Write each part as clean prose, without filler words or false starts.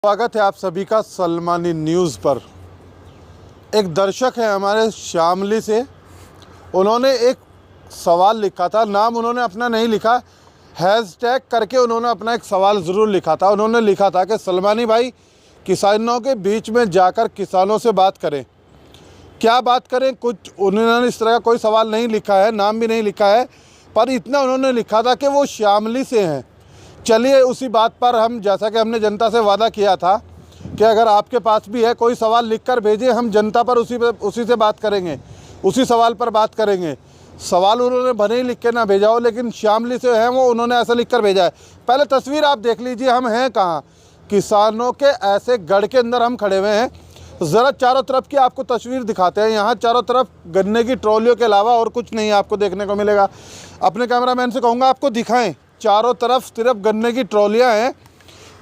स्वागत है आप सभी का सलमानी न्यूज़ पर। एक दर्शक है हमारे शामली से, उन्होंने एक सवाल लिखा था। नाम उन्होंने अपना नहीं लिखा, हैशटैग करके उन्होंने अपना एक सवाल ज़रूर लिखा था। उन्होंने लिखा था कि सलमानी भाई, किसानों के बीच में जाकर किसानों से बात करें। क्या बात करें, कुछ उन्होंने इस तरह का कोई सवाल नहीं लिखा है, नाम भी नहीं लिखा है, पर इतना उन्होंने लिखा था कि वो शामली से हैं। चलिए उसी बात पर हम, जैसा कि हमने जनता से वादा किया था कि अगर आपके पास भी है कोई सवाल लिखकर भेजिए, हम जनता पर उसी से बात करेंगे, उसी सवाल पर बात करेंगे। सवाल उन्होंने भले ही लिख के ना भेजा हो, लेकिन शामली से हैं वो, उन्होंने ऐसा लिख कर भेजा है। पहले तस्वीर आप देख लीजिए, हम हैं कहाँ, किसानों के ऐसे गढ़ के अंदर हम खड़े हुए हैं। ज़रा चारों तरफ की आपको तस्वीर दिखाते हैं। यहाँ चारों तरफ गन्ने की ट्रॉलियों के अलावा और कुछ नहीं आपको देखने को मिलेगा। अपने कैमरामैन से कहूँगा आपको दिखाएं, चारों तरफ सिर्फ गन्ने की ट्रॉलियाँ हैं,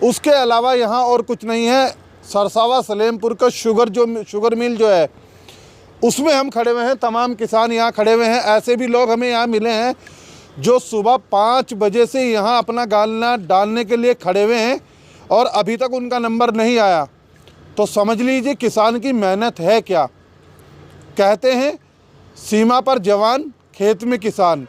उसके अलावा यहाँ और कुछ नहीं है। सरसावा सलेमपुर का शुगर मिल जो है, उसमें हम खड़े हुए हैं। तमाम किसान यहाँ खड़े हुए हैं। ऐसे भी लोग हमें यहाँ मिले हैं जो सुबह 5 बजे से यहाँ अपना गालना डालने के लिए खड़े हुए हैं और अभी तक उनका नंबर नहीं आया। तो समझ लीजिए किसान की मेहनत है क्या। कहते हैं सीमा पर जवान, खेत में किसान।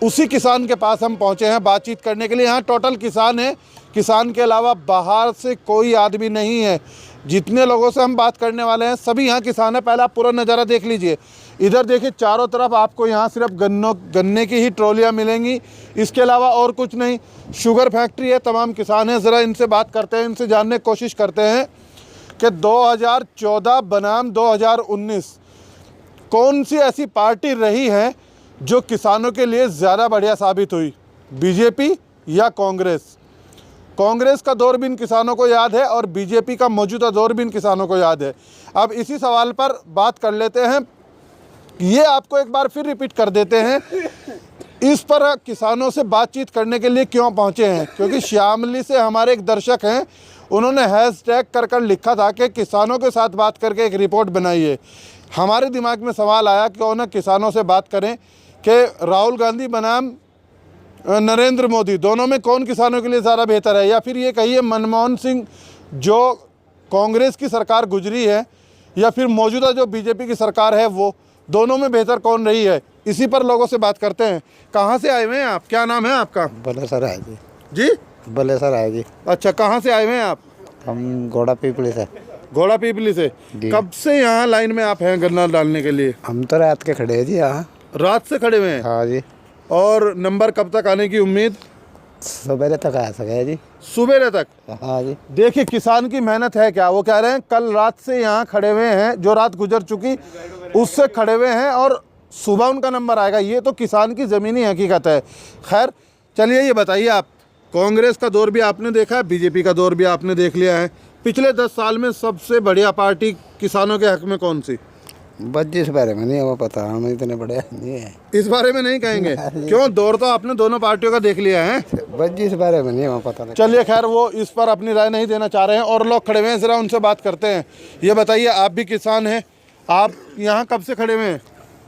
उसी किसान के पास हम पहुंचे हैं बातचीत करने के लिए। यहाँ टोटल किसान है, किसान के अलावा बाहर से कोई आदमी नहीं है। जितने लोगों से हम बात करने वाले हैं सभी यहाँ किसान है। पहले आप पूरा नज़ारा देख लीजिए। इधर देखिए, चारों तरफ आपको यहाँ सिर्फ गन्ने की ही ट्रॉलियाँ मिलेंगी, इसके अलावा और कुछ नहीं। शुगर फैक्ट्री है, तमाम किसान हैं। ज़रा इनसे बात करते हैं, इनसे जानने की कोशिश करते हैं कि 2014 बनाम 2019 कौन सी ऐसी पार्टी रही है जो किसानों के लिए ज़्यादा बढ़िया साबित हुई, बीजेपी या कांग्रेस। कांग्रेस का दौर भी इन किसानों को याद है और बीजेपी का मौजूदा दौर भी इन किसानों को याद है। अब इसी सवाल पर बात कर लेते हैं। ये आपको एक बार फिर रिपीट कर देते हैं, इस पर किसानों से बातचीत करने के लिए क्यों पहुंचे हैं, क्योंकि शामली से हमारे एक दर्शक हैं, उन्होंने हैशटैग कर लिखा था कि किसानों के साथ बात करके एक रिपोर्ट बनाइए। हमारे दिमाग में सवाल आया कि क्यों ना किसानों से बात करें कि राहुल गांधी बनाम नरेंद्र मोदी, दोनों में कौन किसानों के लिए ज़्यादा बेहतर है, या फिर ये कहिए मनमोहन सिंह जो कांग्रेस की सरकार गुजरी है, या फिर मौजूदा जो बीजेपी की सरकार है, वो दोनों में बेहतर कौन रही है। इसी पर लोगों से बात करते हैं। कहाँ से आए हुए हैं आप, क्या नाम है आपका? बलेसर है जी। जी, बलेसर है जी। अच्छा, कहाँ से आए हुए हैं आप? हम घोड़ा पीपली से। घोड़ा पीपली से। कब से यहाँ लाइन में आप हैं गन्ना डालने के लिए? हम तो रात के खड़े हैं जी यहाँ। रात से खड़े हुए हैं? हाँ जी। और नंबर कब तक आने की उम्मीद? सवेरे तक आ सके जी। सुबह तक? हाँ जी। देखिए किसान की मेहनत है क्या। वो कह रहे हैं कल रात से यहाँ खड़े हुए हैं, जो रात गुजर चुकी उससे खड़े हुए हैं और सुबह उनका नंबर आएगा। ये तो किसान की ज़मीनी हकीकत है। खैर चलिए, ये बताइए आप, कांग्रेस का दौर भी आपने देखा है, बीजेपी का दौर भी आपने देख लिया है। पिछले 10 साल में सबसे बढ़िया पार्टी किसानों के हक में कौन सी? बस जिस बारे में नहीं वो पता, हम इतने बड़े नहीं है। इस बारे में नहीं कहेंगे? क्यों, दौर तो आपने दोनों पार्टियों का देख लिया है। बस जिस बारे में नहीं वो पता। चलिए खैर, वो इस पर अपनी राय नहीं देना चाह रहे हैं और लोग खड़े हुए हैं, ज़रा उनसे बात करते हैं। ये बताइए, आप भी किसान हैं, आप यहाँ कब से खड़े हुए हैं?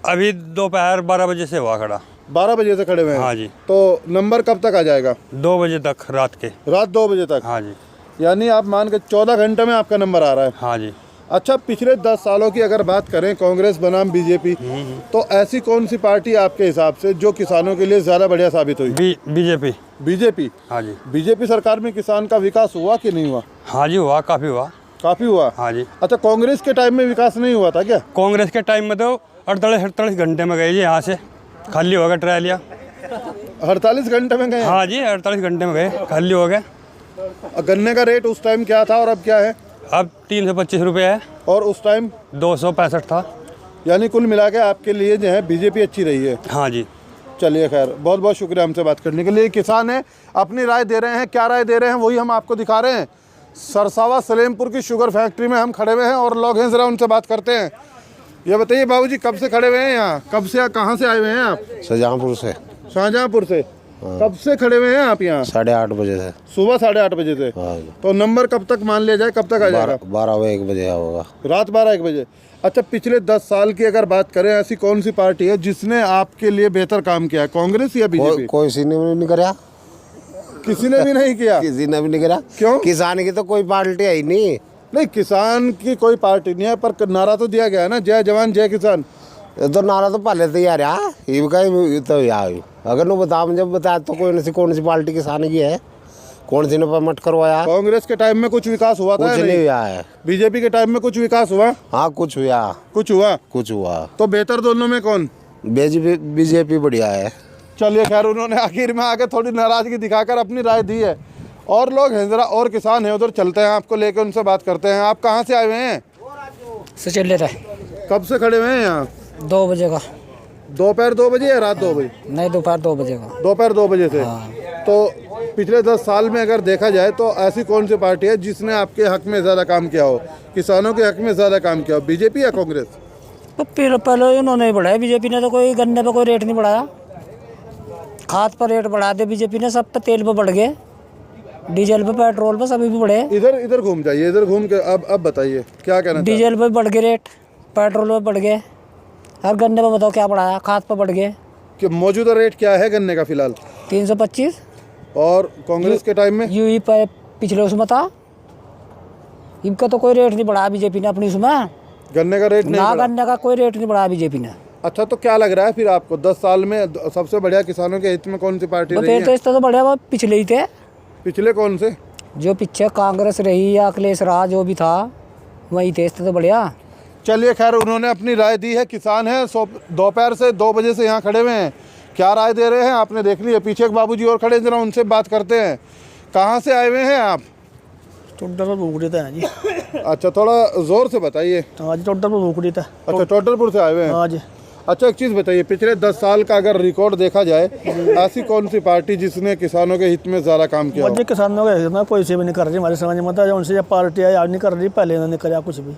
अभी दोपहर 12 बजे से हुआ खड़ा। 12 बजे से खड़े हुए हैं? हाँ जी। तो नंबर कब तक आ जाएगा? 2 बजे तक, रात के। रात 2 बजे तक? हाँ जी। यानी आप मान के 14 घंटे में आपका नंबर आ रहा है? हाँ जी। अच्छा, पिछले 10 सालों की अगर बात करें कांग्रेस बनाम बीजेपी, तो ऐसी कौन सी पार्टी आपके हिसाब से जो किसानों के लिए ज़्यादा बढ़िया साबित हुई? बीजेपी। बीजेपी? हाँ जी। बीजेपी सरकार में किसान का विकास हुआ कि नहीं हुआ? हाँ जी, हुआ, काफ़ी हुआ। काफ़ी हुआ? हाँ जी। अच्छा, कांग्रेस के टाइम में विकास नहीं हुआ था क्या? कांग्रेस के टाइम में तो 48 घंटे में गए जी, यहाँ से खाली हो गया ट्रायलिया। 48 घंटे में गए? हाँ जी, 48 घंटे में गए, खाली हो गए। गन्ने का रेट उस टाइम क्या था और अब क्या है? अब 325 रुपये है और उस टाइम 265 था। यानी कुल मिला के आपके लिए जो है बीजेपी अच्छी रही है? हाँ जी। चलिए खैर, बहुत बहुत शुक्रिया हमसे बात करने के लिए। किसान है, अपनी राय दे रहे हैं। क्या राय दे रहे हैं वही हम आपको दिखा रहे हैं। सरसावा सलेमपुर की शुगर फैक्ट्री में हम खड़े हुए हैं और लोग हैं, ज़रा उनसे बात करते हैं। ये बताइए बाबूजी, कब से खड़े हुए हैं यहाँ, कब से, कहाँ से आए हुए हैं आप? शाहजहाँपुर से। शाहजहाँपुर से? कब से खड़े हुए हैं आप यहाँ? 8:30 बजे से। सुबह 8:30 बजे से? हाँ। तो नंबर कब तक मान लिया जाए, कब तक आ जाएगा? 12-1 बजे होगा। रात 12-1 बजे। अच्छा, पिछले 10 साल की अगर बात करें, ऐसी कौन सी पार्टी है जिसने आपके लिए बेहतर काम किया है, कांग्रेस या बीजेपी? कोई सी नहीं कराया। किसी ने भी नहीं किया? किसी ने भी नहीं करा। क्यों? किसान की तो कोई पार्टी है ही नहीं। नहीं, किसान की कोई पार्टी नहीं है, पर नारा तो दिया गया है ना, जय जवान जय किसान। ये तो नारा तो पहले से यार तो यार अगर नु बता मुझे बता तो कौन सी पार्टी किसान की है, कौन सी ने परमिट करवाया? कांग्रेस के टाइम में कुछ विकास हुआ था? कुछ नहीं हुआ है। बीजेपी के टाइम में कुछ विकास हुआ? हाँ कुछ हुआ। कुछ हुआ? कुछ हुआ। तो बेहतर दोनों में कौन? बीजेपी बढ़िया है। चलिए खैर, उन्होंने आखिर में आके थोड़ी नाराजगी दिखाकर अपनी राय दी है। और लोग हैं जरा, और किसान हैं उधर, चलते हैं आपको लेकर उनसे बात करते हैं। आप कहाँ से आए हुए हैं? चल रहा कब से खड़े हुए हैं यहाँ? 2 बजे का। दोपहर 2 बजे या रात 2 बजे? नहीं, दोपहर 2 बजे का। दोपहर 2 बजे से। तो पिछले 10 साल में अगर देखा जाए तो ऐसी कौन सी पार्टी है जिसने आपके हक में ज़्यादा काम किया हो, किसानों के हक में ज़्यादा काम किया हो, बीजेपी या कांग्रेस? तो पहले उन्होंने ही बढ़ाया, बीजेपी ने तो कोई गन्ने पे कोई रेट नहीं बढ़ाया। खाद पर रेट बढ़ा दे बीजेपी ने, सब पे तेल पे बढ़ गए, डीजल पे, पेट्रोल पे, सभी पे बढ़े। इधर घूम जाइए, इधर घूम के अब बताइए क्या कहना? डीजल पे बढ़ गए रेट, पेट्रोल पे बढ़ गए, हर गन्ने पे बताओ क्या बढ़ाया, खाद पे बढ़ गए। कि मौजूदा रेट क्या है गन्ने का फिलहाल? 325। और कांग्रेस के टाइम में? यूं पे पिछले उसमें था, इनका तो कोई रेट नहीं बढ़ाया बीजेपी ने अपनी उसमें। गन्ने का रेट नहीं ना, बढ़ा? गन्ने का कोई रेट नहीं बढ़ाया बीजेपी ने। अच्छा, तो क्या लग रहा है फिर आपको 10 साल में सबसे बढ़िया किसानों के हित में कौन सी पार्टी रही फिर तो है? इस तरह तो बढ़िया वो पिछले ही थे। पिछले कौन से? जो पीछे कांग्रेस रही या अखिलेश राज जो भी था, वही थे, इससे तो बढ़िया। चलिए खैर, उन्होंने अपनी राय दी है। किसान है, दोपहर से 2 बजे से यहाँ खड़े हुए हैं। क्या राय दे रहे हैं आपने देख लिया। पीछे एक बाबूजी और खड़े हैं, जरा उनसे बात करते हैं। कहाँ से आए हुए हैं आप? टोटल भूखड़ी था जी। अच्छा, थोड़ा जोर से बताइए। हाँ जी, टोटल भूखड़ी था। अच्छा, टोटलपुर से आए हुए हैं। हाँ जी। अच्छा, एक चीज़ बताइए, पिछले 10 साल का अगर रिकॉर्ड देखा जाए, ऐसी कौन सी पार्टी जिसने किसानों के हित में ज़्यादा काम किया हो? मुझे किसानों का हित में कोई से भी नहीं कर रही हमारे समझ में, तो उनसे पार्टी याद नहीं कर रही, पहले उन्होंने कराया कुछ भी।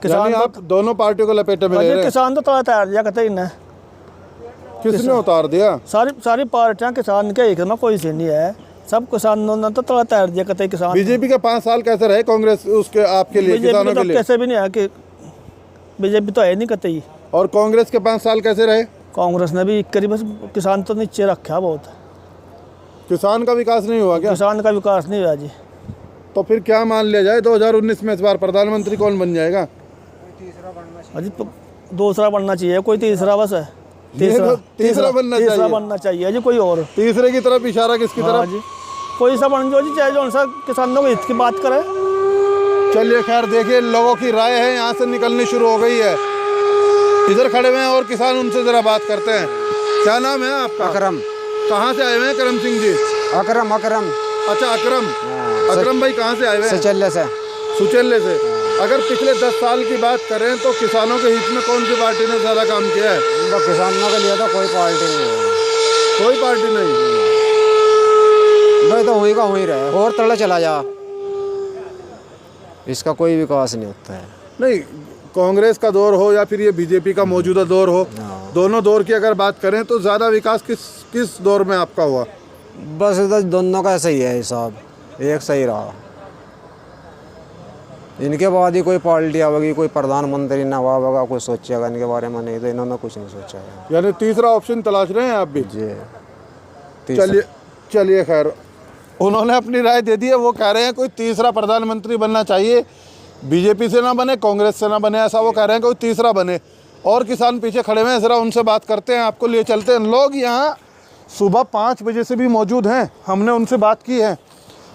किसान, आप दोनों पार्टियों को लपेटे में ले रहे हैं। किसान तो तैयार दिया कहते ही, किसने उतार दिया? सारी पार्टियां किसान के हित में कोई से नहीं है, सब किसानों ने तो तैयार दिया कहते किसान। बीजेपी के 5 साल कैसे रहे कांग्रेस उसके आपके लिए, किसानों के लिए? कैसे भी नहीं है कि बीजेपी तो है नहीं कहते ही। और कांग्रेस के 5 साल कैसे रहे? कांग्रेस ने भी करीब बस किसान तो नीचे रखा बहुत। किसान का विकास नहीं हुआ क्या? किसान का विकास नहीं हुआ जी। तो फिर क्या मान लिया जाए 2019 में इस बार प्रधानमंत्री कौन बन जाएगा? अजी दूसरा बनना चाहिए, कोई तीसरा बस है। तीसरा बनना चाहिए जी, कोई और। तीसरे की तरफ इशारा किसकी तरफ? जी, कोई सा बन जो जी, चाहे जो सा किसानों के हित की बात करे। चलिए खैर, देखिए लोगों की राय है यहाँ से निकलनी शुरू हो गई है। इधर खड़े हुए हैं और किसान, उनसे जरा बात करते हैं। क्या नाम है आपका? अकरम। कहाँ से आए हुए हैं करम सिंह जी? अकरम। अच्छा, अकरम भाई कहाँ से आए हुए हैं? सुचेल्ले से। सुचेल्ले से। अगर पिछले 10 साल की बात करें तो किसानों के हित में कौन सी पार्टी ने ज़्यादा काम किया है? तो किसानों के लिए तो कोई पार्टी नहीं है। कोई पार्टी नहीं? भाई तो हुई का हुई रहे, और तले चला जा, इसका कोई विकास नहीं होता है। नहीं, कांग्रेस का दौर हो या फिर ये बीजेपी का मौजूदा दौर हो, दोनों दौर की अगर बात करें तो ज़्यादा विकास किस दौर में आपका हुआ? बस इधर दोनों का सही है हिसाब, एक सही रहा। इनके बाद ही कोई पार्टी आवेगी, कोई प्रधानमंत्री ना हुआ होगा, कोई सोचेगा इनके बारे में, नहीं तो इन्होंने कुछ नहीं सोचा है। यानी तीसरा ऑप्शन तलाश रहे हैं आप भी? जी। चलिए खैर, उन्होंने अपनी राय दे दी है। वो कह रहे हैं कोई तीसरा प्रधानमंत्री बनना चाहिए, बीजेपी से ना बने, कांग्रेस से ना बने, ऐसा वो कह रहे हैं, कोई तीसरा बने। और किसान पीछे खड़े हुए हैं, ज़रा उनसे बात करते हैं, आपको लिए चलते हैं। लोग यहाँ सुबह 5 बजे से भी मौजूद हैं, हमने उनसे बात की है।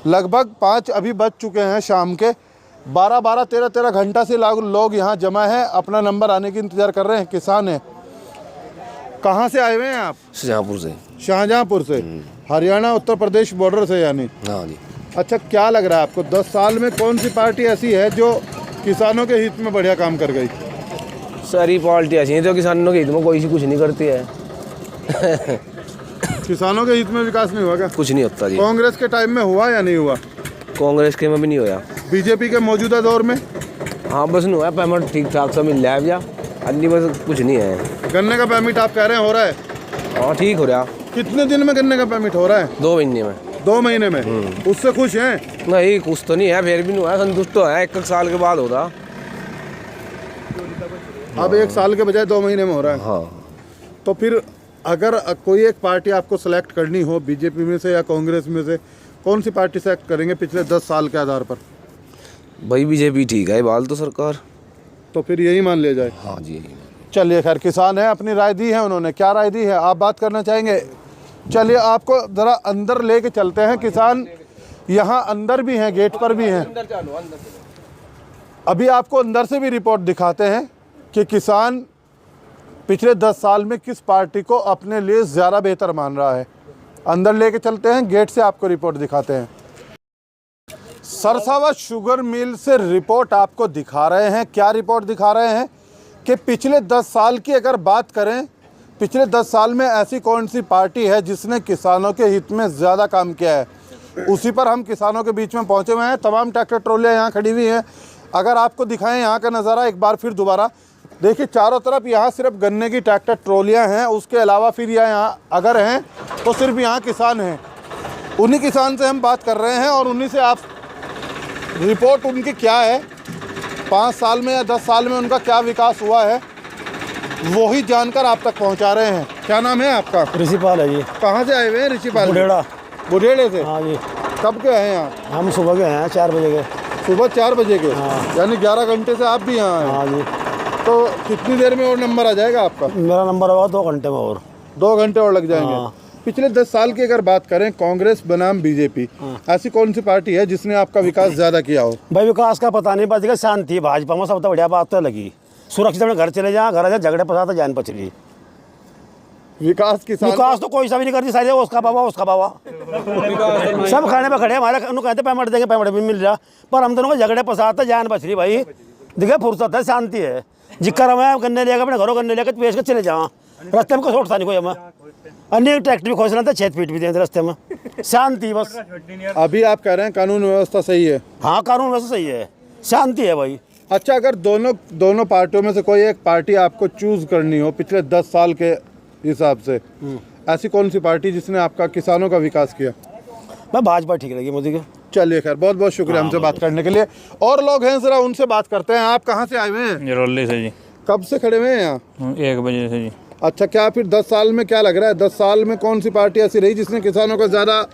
लगभग 5 अभी बज चुके हैं शाम के। 12-12, 13-13 घंटा से लोग यहाँ जमा है, अपना नंबर आने की इंतज़ार कर रहे हैं। किसान हैं। कहाँ से आए हुए हैं आप? शाहजहाँपुर से। शाहजहाँपुर से, हरियाणा उत्तर प्रदेश बॉर्डर से यानी? हाँ जी। अच्छा, क्या लग रहा है आपको 10 साल में कौन सी पार्टी ऐसी है जो किसानों के हित में बढ़िया काम कर गई? सारी पार्टी ऐसी हैं जो किसानों के हित में कोई सी कुछ नहीं करती है। किसानों के हित में विकास नहीं हुआ क्या? कुछ नहीं होता जी। कांग्रेस के टाइम में हुआ या नहीं हुआ? कांग्रेस के में भी नहीं होया। बीजेपी के मौजूदा दौर में? हाँ बस नहीं हुआ, पेमेंट ठीक ठाक सा मिल रहा है भैया, अन्य बस कुछ नहीं है। गन्ने का पेमेंट आप कह रहे हैं हो रहा है? हाँ ठीक हो रहा। कितने दिन में गन्ने का पेमेंट हो रहा है? 2 महीने में। 2 महीने में? उससे खुश हैं? नहीं, कुछ तो नहीं है, फिर भी नहीं हुआ, संतुष्ट तो है। 1 साल के बाद होता। अब 1 साल के बजाय 2 महीने में हो रहा है। हाँ। तो फिर अगर कोई एक पार्टी आपको सेलेक्ट करनी हो बीजेपी में से या कांग्रेस में से, कौन सी पार्टी सेलेक्ट करेंगे पिछले 10 साल के आधार पर? भाई बीजेपी ठीक है, बाल तो सरकार। तो फिर यही मान लिया जाए। हाँ जी। चलिए खैर, किसान है, अपनी राय दी है उन्होंने। क्या राय दी है आप बात करना चाहेंगे? चलिए आपको ज़रा अंदर लेके चलते हैं। किसान यहाँ अंदर भी हैं, गेट पर भी हैं। अभी आपको अंदर से भी रिपोर्ट दिखाते हैं कि किसान पिछले 10 साल में किस पार्टी को अपने लिए ज़्यादा बेहतर मान रहा है। अंदर लेके चलते हैं, गेट से आपको रिपोर्ट दिखाते हैं। सरसावा शुगर मिल से रिपोर्ट आपको दिखा रहे हैं। क्या रिपोर्ट दिखा रहे हैं कि पिछले 10 साल की अगर बात करें, पिछले 10 साल में ऐसी कौन सी पार्टी है जिसने किसानों के हित में ज़्यादा काम किया है, उसी पर हम किसानों के बीच में पहुंचे हुए हैं। तमाम ट्रैक्टर ट्रॉलियाँ यहाँ खड़ी हुई हैं। अगर आपको दिखाएं यहाँ का नज़ारा एक बार फिर दोबारा देखिए, चारों तरफ यहाँ सिर्फ गन्ने की ट्रैक्टर ट्रॉलियाँ हैं। उसके अलावा फिर यहाँ अगर हैं तो सिर्फ यहाँ किसान हैं। उन्हीं किसान से हम बात कर रहे हैं और उन्हीं से आप रिपोर्ट उनकी क्या है, 5 साल में या 10 साल में उनका क्या विकास हुआ है, वही जानकर आप तक पहुंचा रहे हैं। क्या नाम है आपका? ऋषिपाल है जी। कहाँ से आए हुए हैं ऋषिपाल? बुढ़ेड़ा। बुढ़ेड़े से? हाँ जी। कब के आए यहाँ? हम सुबह के हैं 4 बजे के। सुबह 4 बजे के? हाँ। यानी 11 घंटे से आप भी यहाँ आए? हाँ जी। तो कितनी देर में और नंबर आ जाएगा आपका? मेरा नंबर होगा 2 घंटे में और। 2 घंटे और लग जाएंगे। हाँ। पिछले 10 साल की अगर बात करें, कांग्रेस बनाम बीजेपी, ऐसी कौन सी पार्टी है जिसने आपका विकास ज़्यादा किया हो? भाई विकास का पता नहीं, बस देखा शांति भाजपा में सबसे बढ़िया बात तो लगी। सुरक्षित अपने घर चले जा, घर आ जा, झगड़े पसाते जान बच रही। विकास किसान विकास तो कोई सा भी नहीं करती, सारे उसका बाबा उसका बाबा सब खाने पे खड़े। हमारे उन्होंने कहते पेमेंट देंगे, पेमेंट भी मिल रहा, पर हम दोनों को झगड़े पसाते जान बच रही। भाई देखिए फुर्सत है, शांति है। जिक्र हमें गन्ने लेकर अपने घरों गन्ने लेकर बेच कर चले जाओ, रास्ते में कुछ छोड़ता नहीं कोई। हमें अन्य ट्रैक्टर भी खोज रहे थे, 6 फीट भी देते रास्ते में, शांति बस। अभी आप कह रहे हैं कानून व्यवस्था सही है? हाँ कानून वैसे सही है, शांति है भाई। अच्छा, अगर दोनों पार्टियों में से कोई एक पार्टी आपको चूज करनी हो पिछले 10 साल के हिसाब से, ऐसी कौन सी पार्टी जिसने आपका किसानों का विकास किया? मैं भाजपा ठीक लगी मोदी के। चलिए खैर, बहुत बहुत शुक्रिया हमसे बात करने के लिए। और लोग हैं, जरा उनसे बात करते हैं। आप कहाँ से आए हुए हैं? जरौली से जी। कब से खड़े हुए हैं यहाँ? 1 बजे से जी। अच्छा, क्या फिर 10 साल में क्या लग रहा है, 10 साल में कौन सी पार्टी ऐसी रही जिसने किसानों का ज़्यादा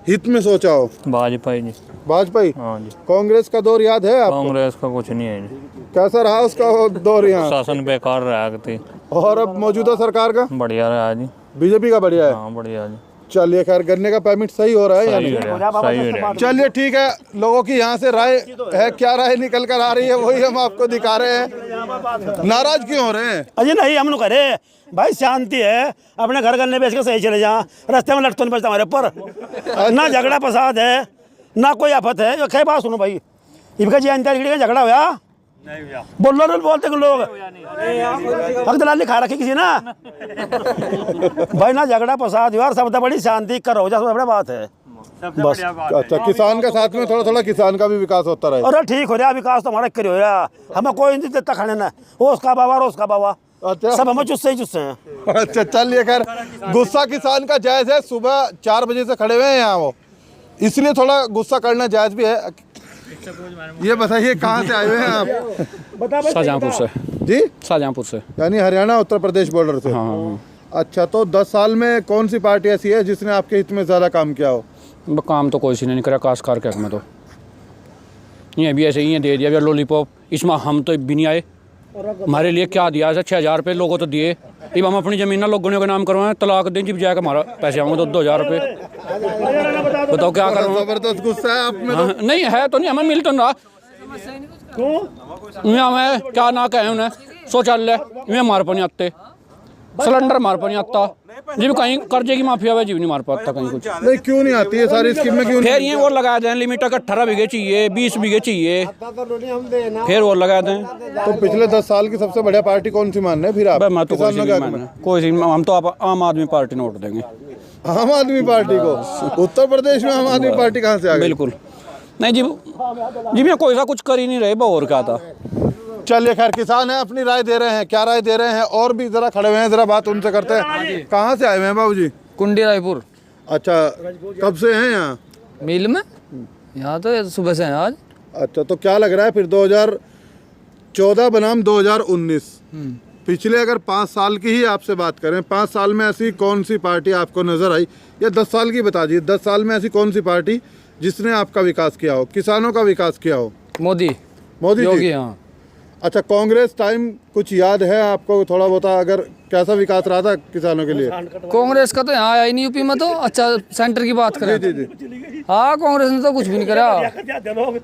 हित में सोचा हो? भाजपा जी। भाजपा? हाँ जी। कांग्रेस का दौर याद है आपको? कांग्रेस का कुछ नहीं है जी। कैसा रहा उसका दौर यहाँ? शासन बेकार रहा करती। और अब मौजूदा सरकार का? बढ़िया रहा जी। बीजेपी का बढ़िया है? हाँ बढ़िया जी। चलिए खैर, गन्ने का पेमेंट सही हो रहा है या सही नहीं? हो रहा है। चलिए ठीक है, लोगों की यहाँ से राय है, क्या राय निकल कर आ रही है वही हम आपको दिखा रहे हैं। नाराज क्यों हो रहे हैं? अजय नहीं, हम लोग करे भाई, शांति है, अपने घर गन्ने बेच के सही चले जा, रास्ते में लट तो नहीं बचता हमारे ऊपर। ना झगड़ा फसाद है, ना कोई आफत है। खैर बात सुनो भाई, इनका जानकारी का झगड़ा हुआ बोलो ना, बोलते लोग हक दलाली खा रखी किसी ना भाई, ना झगड़ा फसाद यार, सब बड़ी शांति करो, जैसा बड़ा बात है बस। अच्छा, किसान के साथ में थोड़ा थोड़ा किसान का भी विकास होता रहे। अरे ठीक हो रहा विकास तो हमारा कर हो रहा, हमें कोई नहीं देता खाने ना, वो उसका बाबा और उसका बाबा। अच्छा, सब हमें चुस्से ही चुस्से हैं। अच्छा चलिए खैर, गुस्सा किसान का जायज़ है। सुबह 4 बजे से खड़े हुए हैं यहाँ, वो इसलिए थोड़ा गुस्सा करना जायज़ भी है। ये बताइए कहाँ से आए हुए हैं आप? शाहजहाँपुर से जी। शाहजहाँपुर से, यानी हरियाणा उत्तर प्रदेश बॉर्डर से? हाँ। अच्छा, तो 10 साल में कौन सी पार्टी ऐसी है जिसने आपके हित में ज़्यादा काम किया हो? काम तो कोई सी नहीं करा, काश कार क्या में तो ये भी ऐसे ही दे दिया भैया लॉलीपॉप, इसमें हम तो भी नहीं आए। हमारे लिए क्या दिया है? 6,000 रुपये लोगों तो दिए, अब हम अपनी ज़मीन ना लोगों के नाम करवाएं, तलाक दें जब जाकर हमारा पैसे आऊँगे तो 2,000 रुपये। बताओ क्या करूँ? जबरदस्त गुस्सा है आप में तो। हाँ, नहीं है तो नहीं, हमें मिल तो ना हमें क्या ना कहें उन्हें, शौचालय में मार पर नहीं आते, सिलेंडर मार पर नहीं आता, जब कहीं कर्जे की माफिया है, जीव नहीं मार पाता कहीं कुछ। नहीं, क्यों नहीं आती है सारी स्कीम में? क्यों फिर ये वो लगा दें लिमिट, अगर 18 बीघे चाहिए, 20 बीघे चाहिए, फिर वो लगा दें। तो पिछले 10 साल की सबसे बढ़िया पार्टी कौन सी मान रहे हैं फिर आप? मैं तो कोई सी नहीं मानना, कोई सी, हम तो आम आदमी पार्टी ने वोट देंगे। आम आदमी पार्टी को? उत्तर प्रदेश में आम आदमी पार्टी कहाँ से आ गई? बिल्कुल नहीं जी, जी मैं कोई सा कुछ कर ही नहीं रहे, और क्या था। चलिए खैर, किसान है, अपनी राय दे रहे हैं। क्या राय दे रहे हैं? और भी जरा खड़े हुए हैं, जरा बात उनसे करते हैं। कहाँ से आए हुए हैं बाबूजी? कुंडी रायपुर। अच्छा, कब से हैं यहाँ? मिल में यहाँ तो सुबह से हैं आज। अच्छा, तो क्या लग रहा है फिर 2014 बनाम 2019 पिछले अगर 5 साल की ही आपसे बात करें, 5 साल में ऐसी कौन सी पार्टी आपको नज़र आई, या 10 साल की बता दीजिए, 10 साल में ऐसी कौन सी पार्टी जिसने आपका विकास किया हो, किसानों का विकास किया हो? मोदी मोदी योगी, जी। हाँ। अच्छा, कांग्रेस टाइम कुछ याद है आपको? थोड़ा बहुत अगर कैसा विकास रहा था किसानों के लिए? कांग्रेस का तो यहाँ आया ही नहीं यूपी में, तो अच्छा सेंटर की बात करें। जी जी। हाँ, कांग्रेस ने तो कुछ भी नहीं करा।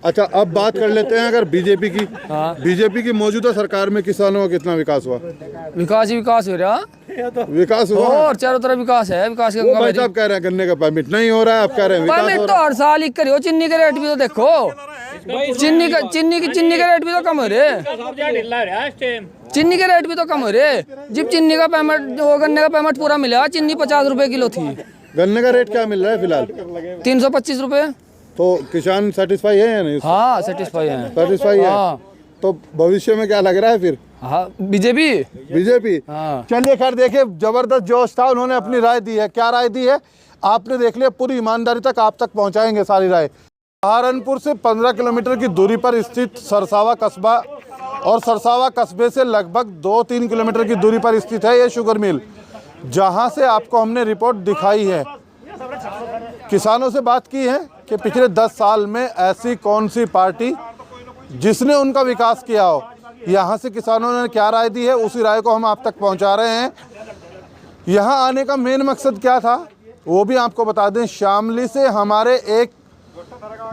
अच्छा, अब बात कर लेते हैं अगर बीजेपी की। बीजेपी की मौजूदा सरकार में किसानों का कितना विकास हुआ? विकास ही विकास हो रहा, विकास हुआ और चारों तरफ विकास है। विकास के वो भाई साहब कह रहे हैं गन्ने का परमिट नहीं हो रहा है, आप कह रहे हैं विकास परमिट हो तो रहा है। हर साल ही करियो। चीनी के रेट भी तो देखो, चीनी के रेट भी तो कम हो रहे, चीनी के रेट भी तो कम हो रहे। जब चीनी का पेमेंट, वो गन्ने का पेमेंट पूरा मिला, चीनी 50 रुपए किलो थी। गन्ने का रेट क्या मिल रहा है फिलहाल? 325 रुपए। तो किसान सेटिस्फाई है या नहीं? हाँ, सेटिस्फाई है। सेटिस्फाई है। हाँ। तो भविष्य में क्या लग रहा है फिर? हाँ, बीजेपी। बीजेपी। हाँ। चलिए खैर, देखिए जबरदस्त जोश था, उन्होंने अपनी राय दी है। क्या राय दी है आपने देख लिया, पूरी ईमानदारी तक आप तक पहुंचाएंगे सारी राय। सहारनपुर से 15 किलोमीटर की दूरी पर स्थित सरसावा कस्बा, और सरसावा कस्बे से लगभग 2-3 किलोमीटर की दूरी पर स्थित है ये शुगर मिल, जहां से आपको हमने रिपोर्ट दिखाई है। किसानों से बात की है कि पिछले 10 साल में ऐसी कौन सी पार्टी जिसने उनका विकास किया हो। यहाँ से किसानों ने क्या राय दी है, उसी राय को हम आप तक पहुँचा रहे हैं। यहाँ आने का मेन मकसद क्या था वो भी आपको बता दें। शामली से हमारे एक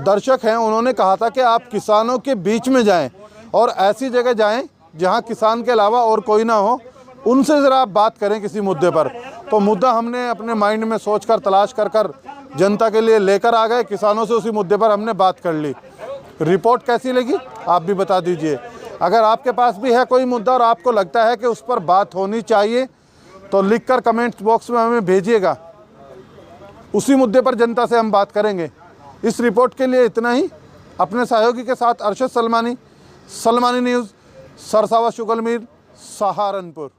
दर्शक हैं, उन्होंने कहा था कि आप किसानों के बीच में जाएं और ऐसी जगह जाएं जहां किसान के अलावा और कोई ना हो, उनसे ज़रा आप बात करें किसी मुद्दे पर। तो मुद्दा हमने अपने माइंड में सोचकर तलाश कर जनता के लिए लेकर आ गए। किसानों से उसी मुद्दे पर हमने बात कर ली। रिपोर्ट कैसी लगी आप भी बता दीजिए। अगर आपके पास भी है कोई मुद्दा और आपको लगता है कि उस पर बात होनी चाहिए तो लिखकर कमेंट बॉक्स में हमें भेजिएगा, उसी मुद्दे पर जनता से हम बात करेंगे। इस रिपोर्ट के लिए इतना ही। अपने सहयोगी के साथ Arshad Salmani, Salmani news, Sarsawa sugar mill, Saharanpur.